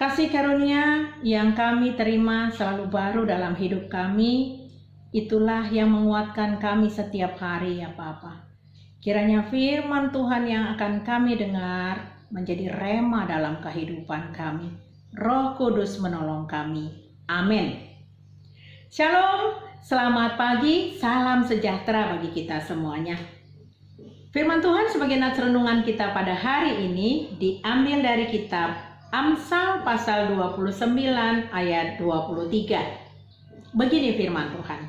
Kasih karunia yang kami terima selalu baru dalam hidup kami, itulah yang menguatkan kami setiap hari ya Bapa. Kiranya firman Tuhan yang akan kami dengar menjadi rema dalam kehidupan kami. Roh Kudus menolong kami. Amin. Shalom, selamat pagi, salam sejahtera bagi kita semuanya. Firman Tuhan sebagai nats renungan kita pada hari ini diambil dari kitab Amsal pasal 29 ayat 23. Begini firman Tuhan.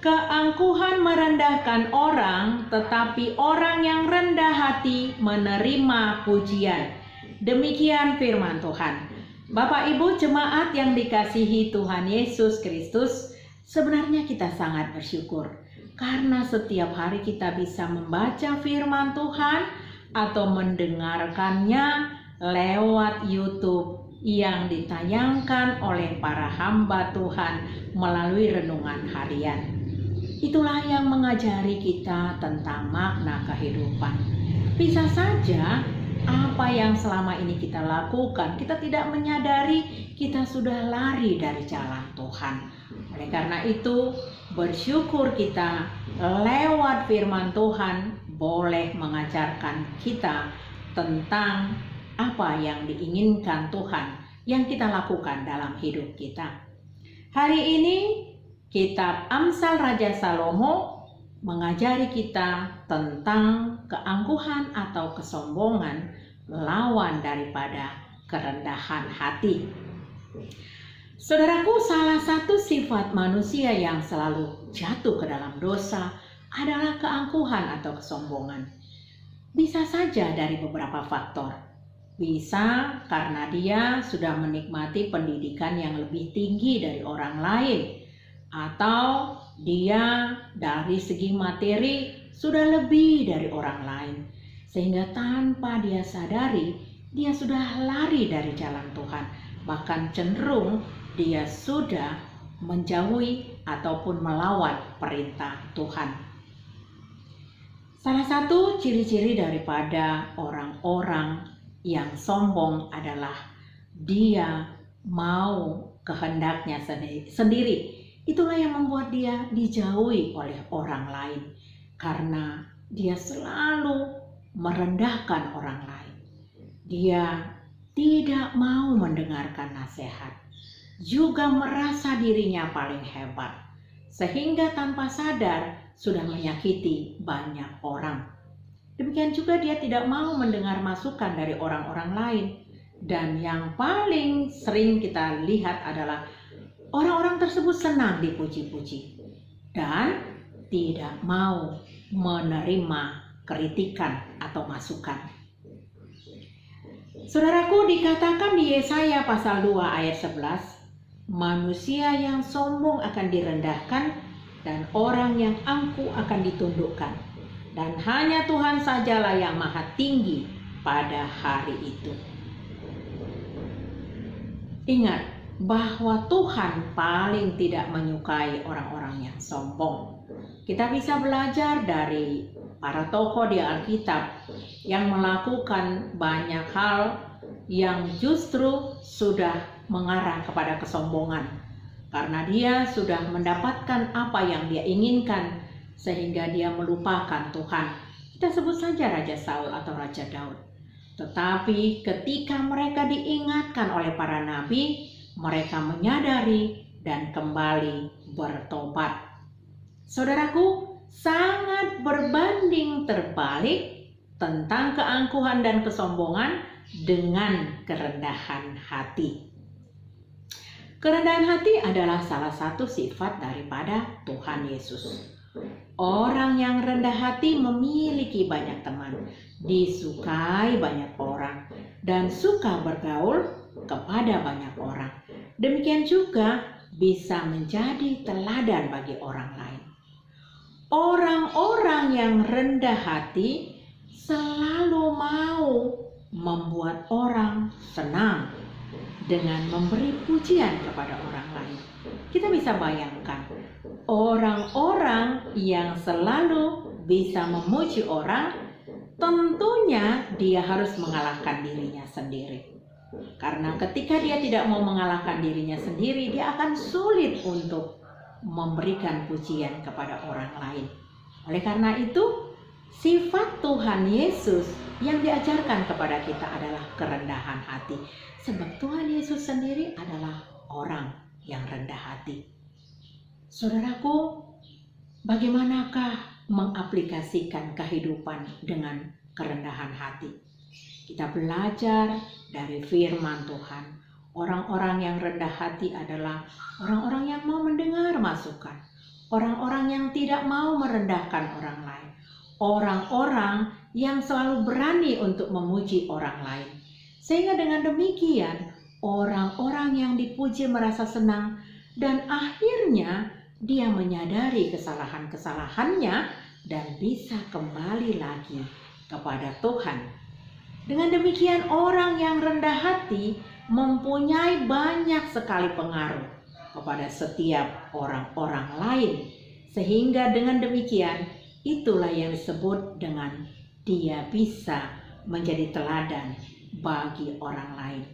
Keangkuhan merendahkan orang, tetapi orang yang rendah hati menerima pujian. Demikian firman Tuhan. Bapak Ibu jemaat yang dikasihi Tuhan Yesus Kristus, sebenarnya kita sangat bersyukur karena setiap hari kita bisa membaca firman Tuhan atau mendengarkannya lewat YouTube yang ditayangkan oleh para hamba Tuhan melalui renungan harian. Itulah yang mengajari kita tentang makna kehidupan. Bisa saja apa yang selama ini kita lakukan, kita tidak menyadari kita sudah lari dari jalan Tuhan. Oleh karena itu, bersyukur kita lewat firman Tuhan boleh mengajarkan kita tentang apa yang diinginkan Tuhan yang kita lakukan dalam hidup kita. Hari ini kitab Amsal Raja Salomo mengajari kita tentang keangkuhan atau kesombongan lawan daripada kerendahan hati. Saudaraku, salah satu sifat manusia yang selalu jatuh ke dalam dosa adalah keangkuhan atau kesombongan. Bisa saja dari beberapa faktor. Bisa karena dia sudah menikmati pendidikan yang lebih tinggi dari orang lain, atau dia dari segi materi sudah lebih dari orang lain, sehingga tanpa dia sadari dia sudah lari dari jalan Tuhan, bahkan cenderung dia sudah menjauhi ataupun melawan perintah Tuhan. Salah satu ciri-ciri daripada orang-orang yang sombong adalah dia mau kehendaknya sendiri. Itulah yang membuat dia dijauhi oleh orang lain karena dia selalu merendahkan orang lain. Dia tidak mau mendengarkan nasihat, juga merasa dirinya paling hebat, sehingga tanpa sadar sudah menyakiti banyak orang. Demikian juga dia tidak mau mendengar masukan dari orang-orang lain. Dan yang paling sering kita lihat adalah orang-orang tersebut senang dipuji-puji dan tidak mau menerima kritikan atau masukan. Saudaraku, dikatakan di Yesaya pasal 2 ayat 11, manusia yang sombong akan direndahkan dan orang yang angkuh akan ditundukkan. Dan hanya Tuhan sajalah yang maha tinggi pada hari itu. Ingat bahwa Tuhan paling tidak menyukai orang-orang yang sombong. Kita bisa belajar dari para tokoh di Alkitab yang melakukan banyak hal yang justru sudah mengarah kepada kesombongan. Karena dia sudah mendapatkan apa yang dia inginkan, sehingga dia melupakan Tuhan. Kita sebut saja Raja Saul atau Raja Daud. Tetapi ketika mereka diingatkan oleh para nabi, mereka menyadari dan kembali bertobat. Saudaraku, sangat berbanding terbalik tentang keangkuhan dan kesombongan dengan kerendahan hati. Kerendahan hati adalah salah satu sifat daripada Tuhan Yesus. Orang yang rendah hati memiliki banyak teman, disukai banyak orang, dan suka bergaul kepada banyak orang. Demikian juga bisa menjadi teladan bagi orang lain. Orang-orang yang rendah hati selalu mau membuat orang senang dengan memberi pujian kepada orang lain. Kita bisa bayangkan orang-orang yang selalu bisa memuji orang, tentunya dia harus mengalahkan dirinya sendiri. Karena ketika dia tidak mau mengalahkan dirinya sendiri, dia akan sulit untuk memberikan pujian kepada orang lain. Oleh karena itu, sifat Tuhan Yesus yang diajarkan kepada kita adalah kerendahan hati. Sebab Tuhan Yesus sendiri adalah orang yang rendah hati. Saudaraku, bagaimanakah mengaplikasikan kehidupan dengan kerendahan hati? Kita belajar dari firman Tuhan. Orang-orang yang rendah hati adalah orang-orang yang mau mendengar masukan. Orang-orang yang tidak mau merendahkan orang lain. Orang-orang yang selalu berani untuk memuji orang lain. Sehingga dengan demikian, orang-orang yang dipuji merasa senang dan akhirnya dia menyadari kesalahan-kesalahannya dan bisa kembali lagi kepada Tuhan. Dengan demikian, orang yang rendah hati mempunyai banyak sekali pengaruh kepada setiap orang-orang lain. Sehingga dengan demikian, itulah yang disebut dengan dia bisa menjadi teladan bagi orang lain.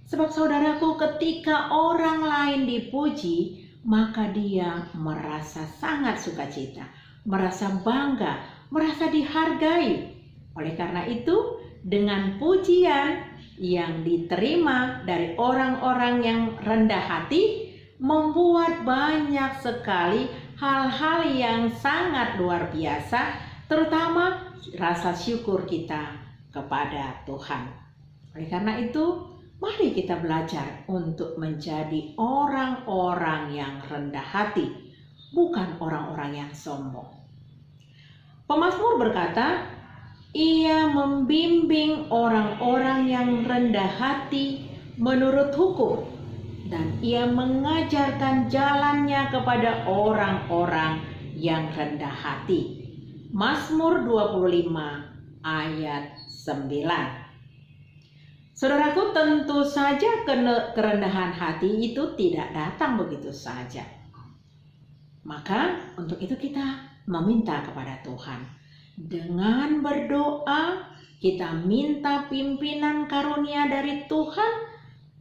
Sebab saudaraku, ketika orang lain dipuji, maka dia merasa sangat sukacita, merasa bangga, merasa dihargai. Oleh karena itu, dengan pujian yang diterima dari orang-orang yang rendah hati, membuat banyak sekali hal-hal yang sangat luar biasa, terutama rasa syukur kita kepada Tuhan. Oleh karena itu, mari kita belajar untuk menjadi orang-orang yang rendah hati, bukan orang-orang yang sombong. Pemazmur berkata, ia membimbing orang-orang yang rendah hati menurut hukum, dan ia mengajarkan jalannya kepada orang-orang yang rendah hati. Mazmur 25 ayat 9. Saudaraku, tentu saja kerendahan hati itu tidak datang begitu saja. Maka untuk itu kita meminta kepada Tuhan. Dengan berdoa, kita minta pimpinan karunia dari Tuhan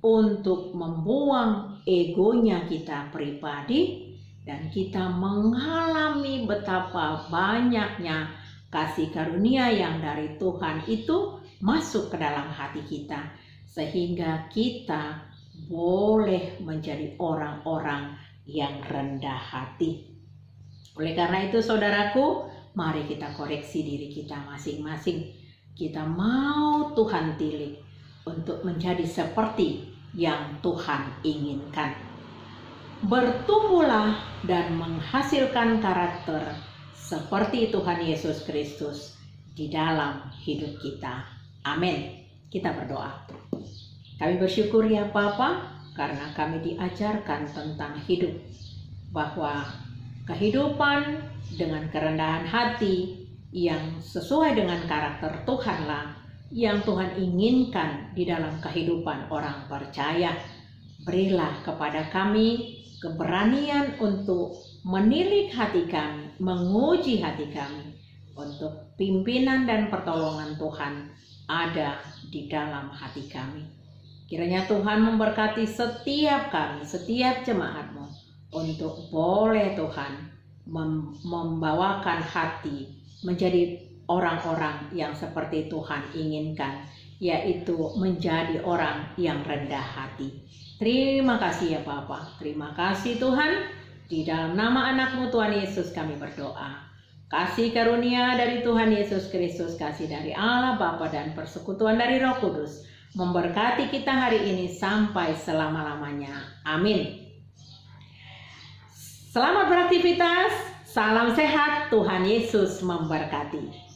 untuk membuang egonya kita pribadi, dan kita mengalami betapa banyaknya kasih karunia yang dari Tuhan itu masuk ke dalam hati kita, sehingga kita boleh menjadi orang-orang yang rendah hati. Oleh karena itu, saudaraku, mari kita koreksi diri kita masing-masing. Kita mau Tuhan pilih untuk menjadi seperti yang Tuhan inginkan. Bertumbuhlah dan menghasilkan karakter seperti Tuhan Yesus Kristus di dalam hidup kita. Amin. Kita berdoa. Kami bersyukur ya Bapa, karena kami diajarkan tentang hidup, bahwa kehidupan dengan kerendahan hati yang sesuai dengan karakter Tuhanlah yang Tuhan inginkan di dalam kehidupan orang percaya. Berilah kepada kami keberanian untuk menilik hati kami, menguji hati kami, untuk pimpinan dan pertolongan Tuhan ada di dalam hati kami. Kiranya Tuhan memberkati setiap kami, setiap jemaat-Mu, untuk boleh Tuhan membawakan hati menjadi orang-orang yang seperti Tuhan inginkan, yaitu menjadi orang yang rendah hati. Terima kasih ya Bapa, terima kasih Tuhan. Di dalam nama anak-Mu Tuhan Yesus kami berdoa. Kasih karunia dari Tuhan Yesus Kristus, kasih dari Allah Bapa dan persekutuan dari Roh Kudus memberkati kita hari ini sampai selama-lamanya. Amin. Selamat beraktivitas, salam sehat, Tuhan Yesus memberkati.